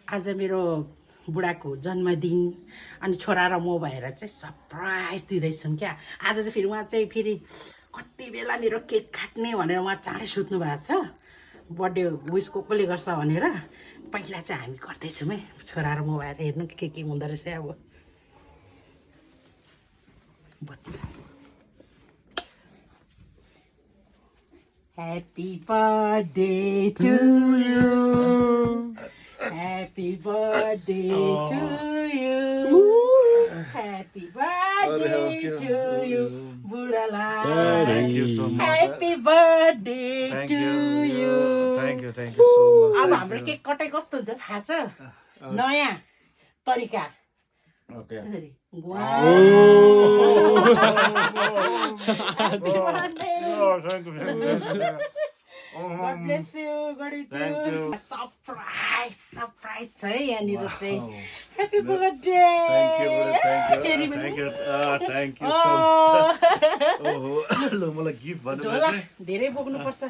आज मेरो बुढाको जन्मदिन अनि छोरा र म भएर चाहिँ सरप्राइज दिँदैछौँ क्या। आज चाहिँ फेरि उहाँ चाहिँ फेरि कति बेला मेरो केक काट्ने भनेर उहाँ चाँडै सुत्नु भएको छ। बर्थडे विस कसले गर्छ भनेर पहिला चाहिँ हामी गर्दैछौँ है, छोरा र म भएर हेर्नु के हुँदो रहेछ अब। Happy birthday to you. Happy birthday to you. Happy birthday to you. Budala. Thank you so much. Happy birthday Thank to you. Thank you so much. अब हाम्रो केक कटाइ कस्तो हुन्छ थाहा छ? नयाँ तरिका। Okay. त्यसरी। Oh, thank you. God bless you. God with Thank you. Surprise है यहाँनिर चाहिँ। Wow. Happy birthday. Thank you so much. Oh, ल मलाई गिफ्ट झोला भन्नु धेरै बोक्नुपर्छ।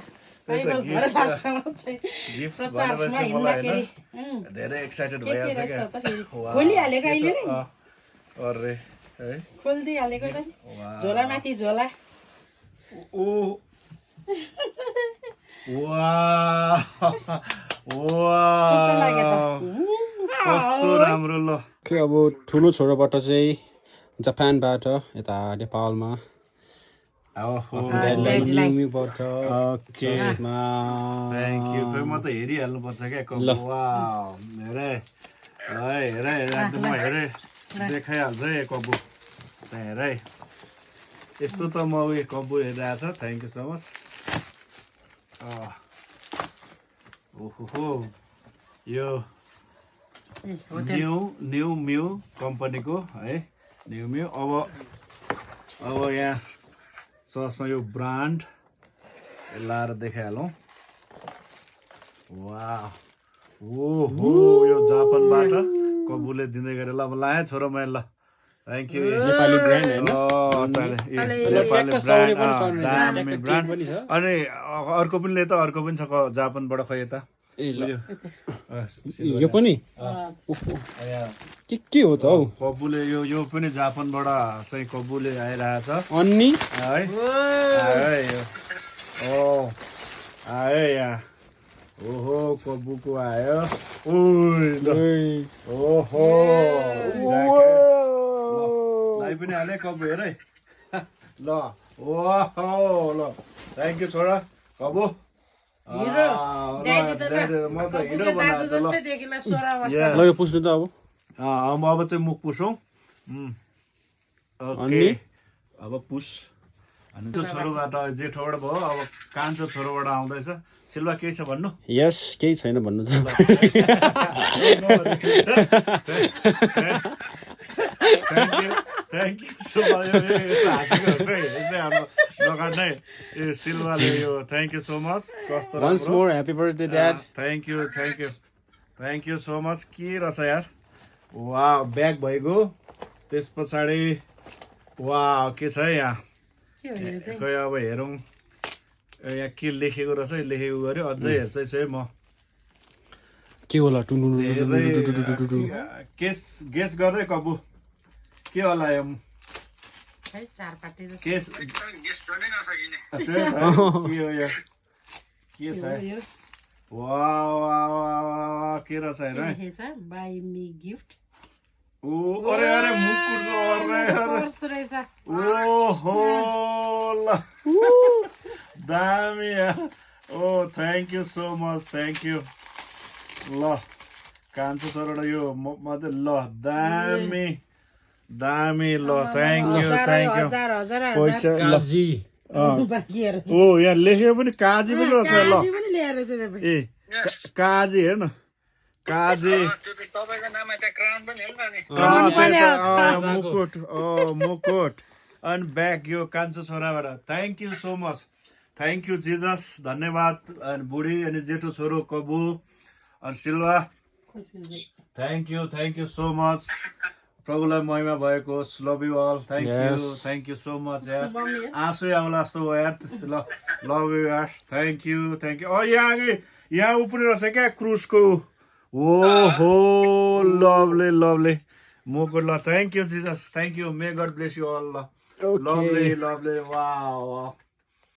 gift घर लास्टमा चाहिँ गिफ्ट प्रचारमा भनेपछि मलाई हिँड्दाखेरि हैन धेरै एक्साइटेड के भइहाल्छ रहेछ क्या त फेरि खोलिहालेको अहिले नै अरे है खोलिदिइहालेको त नि झोला माथि झोला ओ वाह लाग्यो त? कस्तो राम्रो ल के अब ठुलो छोरोबाट चाहिँ जापानबाट यता नेपालमा ओहो न्युमीबाट ओके त्यसमा थ्याङ्क यू खै म त हेरिहाल्नु पर्छ क्या कबु वाउ हेरे है हेरे म हेरे देखाइहाल्छ है कबु हेरे यस्तो त म उयो कबु हेरिरहेछ थ्याङ्क यू सो मच ओहो यो न्यू म्यू कम्पनीको है न्यू म्यू अब यहाँ ससमा यो ब्रान्ड लाएर देखाइहालौँ वाह ओहो यो जापानबाट कबुले दिँदै गरे ल अब लाएँ छोरो मैले ल थ्याङ्क यू नेपाली ब्रान्ड होइन ब्रान्ड अनि अर्को पनि ले त अर्को पनि छ जापानबाट खै यता यो पनि के हो त हौ कबुले यो पनि जापानबाट चाहिँ कबुले आइरहेछ अन्नी है आयो यहाँ ओहो कबुको आयो ओहो लाई पनि हाले कबु हेर है ल ओहो ल थ्याङ्क यू छोरा कबु म त हिरो ल यो पुस्नु त अब चाहिँ मुख पुसौँ ओके अब पुस अनि त्यो छोरोबाट जेठोबाट भयो अब कान्छो छोरोबाट आउँदैछ सिल्वा केही छ भन्नु यस केही छैन भन्नु त थ्याङ्क यू सो मच यस्तो हाँसेको हुन्छ है हाम्रो नकाट्नै ए सिल्वाले यो थ्याङ्क यू सो मच कस्तो once more happy birthday dad thank you so much के रहेछ यार वा ब्याग भइगयो त्यस पछाडि वा के छ है यहाँ खै अब हेरौँ यहाँ के लेखेको रहेछ लेखेको गऱ्यो अझै हेर्दैछु है म के होला गेस गर्दै कबु के होला यो केस के हो यो के छ वाह के रहेछ हेर बाई मी गिफ्ट अरे मुकुट ओहो ल दामी ओ thank you so much thank you ल कान्छो छोरोबाट यो मात्रै ल दामी ल थ्याङ्क यू पैसा ओ यहाँ लेखेको पनि काजी पनि रहेछ ल ए काजी हेर्न काजी मुकुट अनि ब्याग यो कान्छो छोराबाट thank you so much thank you Jesus धन्यवाद अनि बुढी अनि जेठो छोरो कबु अनि Silva thank you so much प्रभुलाई महिमा भएको होस् love you all thank you so much यार आँसु आउला जस्तो भयो यार ल लभ यु यार थ्याङ्क यू यहाँ ऊ पनि रहेछ क्या क्रुजको ओहो लभली लभली मुकुट ल thank you Jesus thank you may God bless you all ल लभली लभली वाह